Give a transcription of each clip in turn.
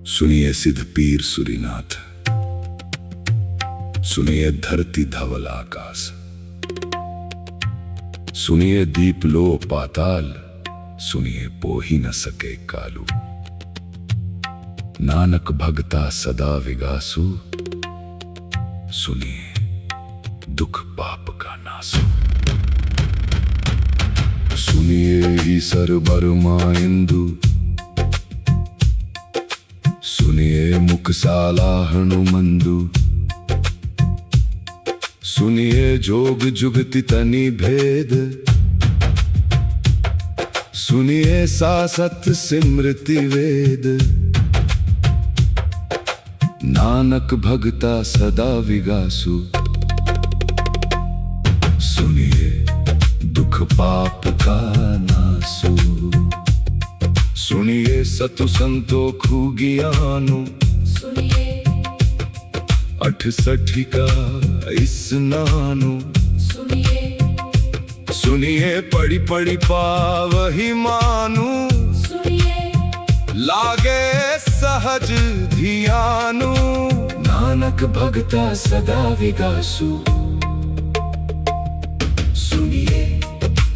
सुनिए सिद्ध पीर सूरीनाथ, सुनिए धरती धवल आकाश, सुनिए दीप लो पाताल, सुनिए पोही न सके कालू। नानक भगता सदा विगासु, सुनिए दुख पाप का नासु। सुनिए ईसर बर्मा इंदु, सुनिए मुखसाला हनुमंदु। सुनिए जोग जुगति तनि भेद, सुनिए सासत सिमृति वेद। नानक भगता सदा विगासु, सुनिए दुख पाप का नासु। सुनिए सतु संतोखु ज्ञानु, सुनिए 68 का स्नानु। सुनिए पढ़ी पढ़ी पावहि मानु, सुनिए लागे सहज धियानु। नानक भगता सदा विगासु, सुनिए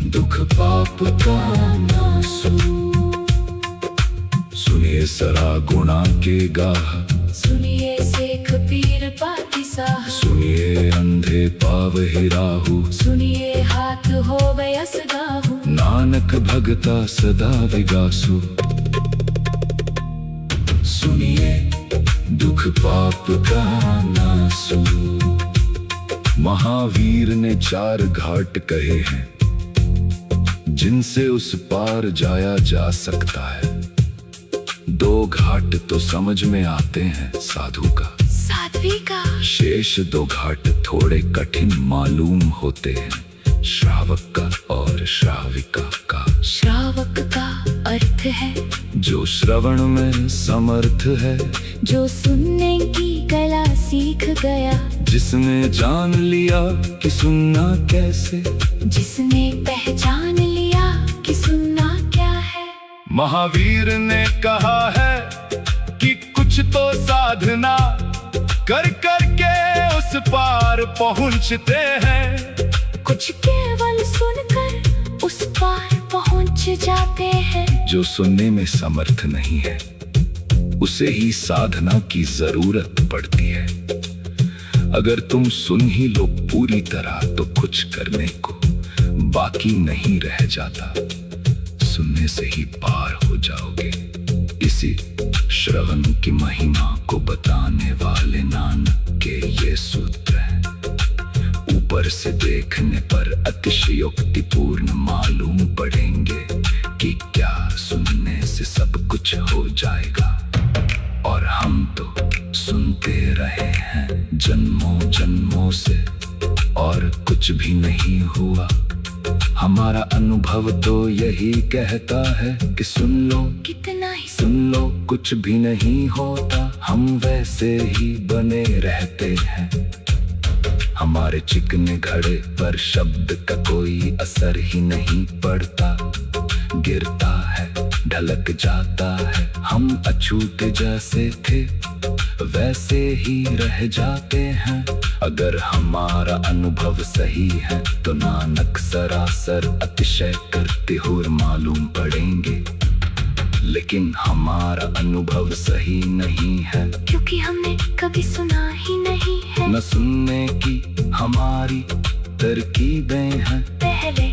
दुख पाप का नासु। सुनिए सरा गुणा के गाह, सुनिए सेख पीर पाती साह। सुनिए अंधे पावहि राहु, सुनिए हाथ होवे असगाहु। नानक भगता सदा विगासु, सुनिए दुख पाप का नासु। महावीर ने 4 घाट कहे हैं, जिनसे उस पार जाया जा सकता है। 2 घाट तो समझ में आते हैं साधु का, साध्वी का। शेष 2 घाट थोड़े कठिन मालूम होते हैं, श्रावक का और श्राविका का। श्रावक का अर्थ है जो श्रवण में समर्थ है, जो सुनने की कला सीख गया। जिसने जान लिया कि सुनना कैसे, जिसने पहचान लिया कि सुनना क्या है। महावीर ने कहा है कि कुछ तो साधना कर कर के उस पार पहुंचते हैं। कुछ केवल सुनकर उस पार पहुंच जाते हैं। जो सुनने में समर्थ नहीं है, उसे ही साधना की जरूरत पड़ती है। अगर तुम सुन ही लो पूरी तरह, तो कुछ करने को बाकी नहीं रह जाता। सुनने से ही पार हो जाओगे। इसी श्रवण की महिमा को बताने वाले नानक के ये सूत्र हैं। ऊपर से देखने पर अतिशयोक्तिपूर्ण मालूम पड़ेंगे कि क्या सुनने से सब कुछ हो जाएगा। और हम तो सुनते रहे हैं जन्मों जन्मों से, और कुछ भी नहीं हुआ। हमारा अनुभव तो यही कहता है कि सुन लो, कितना ही सुन लो, कुछ भी नहीं होता। हम वैसे ही बने रहते हैं। हमारे चिकने घड़े पर शब्द का कोई असर ही नहीं पड़ता। गिरता है, ढलक जाता है। हम अछूते जैसे थे वैसे ही रह जाते हैं। अगर हमारा अनुभव सही है, तो नानक सरासर अतिशय करते हुए मालूम पड़ेंगे। लेकिन हमारा अनुभव सही नहीं है, क्योंकि हमने कभी सुना ही नहीं है। न सुनने की हमारी तरकीबें हैं। पहले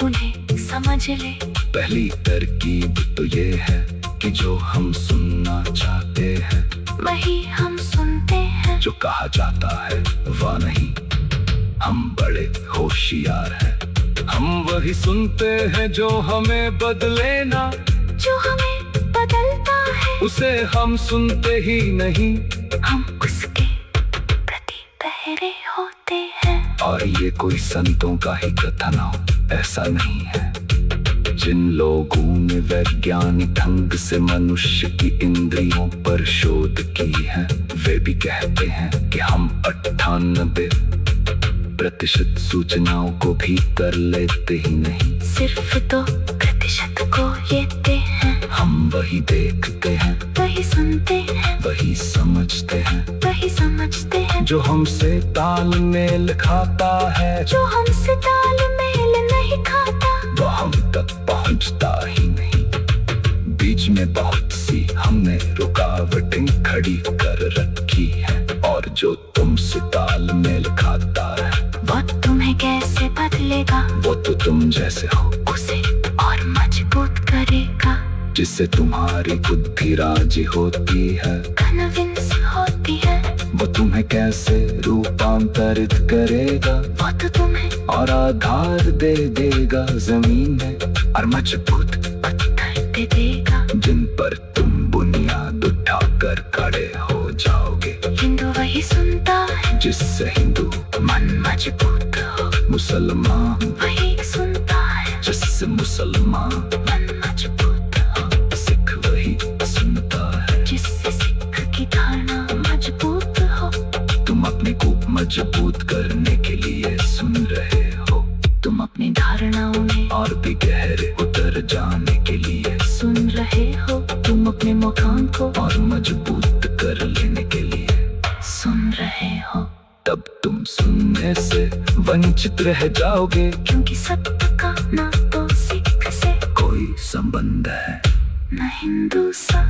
उन्हें समझ ले। पहली तरकीब तो ये है कि जो हम सुनना चाहते हैं, वही हम सुनते हैं। जो कहा जाता है वह नहीं। हम बड़े होशियार हैं। हम वही सुनते हैं जो हमें बदले ना। जो हमें बदलता है, उसे हम सुनते ही नहीं। हम उसके प्रति बहरे होते हैं। और ये कोई संतों का ही कथन हो, ऐसा नहीं है। जिन लोगों ने वैज्ञानिक ढंग से मनुष्य की इंद्रियों पर शोध की है, वे भी कहते हैं कि हम 98% सूचनाओं को भी कर लेते ही नहीं। सिर्फ 2% प्रतिशत को लेते हैं। हम वही देखते हैं, वही सुनते हैं, वही समझते हैं, वही समझते हैं। जो हमसे तालमेल खाता है, जो हमसे तालमेल नहीं खाता, वो हम तक पहुंचता ही नहीं। बीच में बहुत सी हमने रुकावटें खड़ी कर रखी है, और जो तुमसे तालमेल खाता है, वो तुम्हें कैसे बदलेगा? वो तो तुम जैसे हो, उसे और मजबूत करेगा। जिससे तुम्हारी बुद्धि राजी होती है, कन्विंस होती है, वो तुम्हें कैसे रूपांतरित करेगा। वो तो तुम्हें और आधार दे देगा जमीन में, और मजबूत पत्थर दे देगा, जिन पर तुम बुनियाद उठाकर खड़े हो जाओगे। हिंदू वही सुनता है, जिससे हिंदू मन मजबूत हो। मुसलमान वही सुनता है, जिससे मुसलमान मन मजबूत हो। सिख वही सुनता है, जिससे सिख की धारणा मजबूत हो। तुम अपने को मजबूत करने के लिए सुन रहे हो, तुम अपनी धारणाओं में और भी गहरे उतर जाने के लिए सुन रहे हो। तुम अपने मकान को और मजबूत कर लेने के लिए सुन रहे हो। तब तुम सुनने से वंचित रह जाओगे, क्योंकि सत्य का ना तो सिख से कोई संबंध है, न हिंदू सा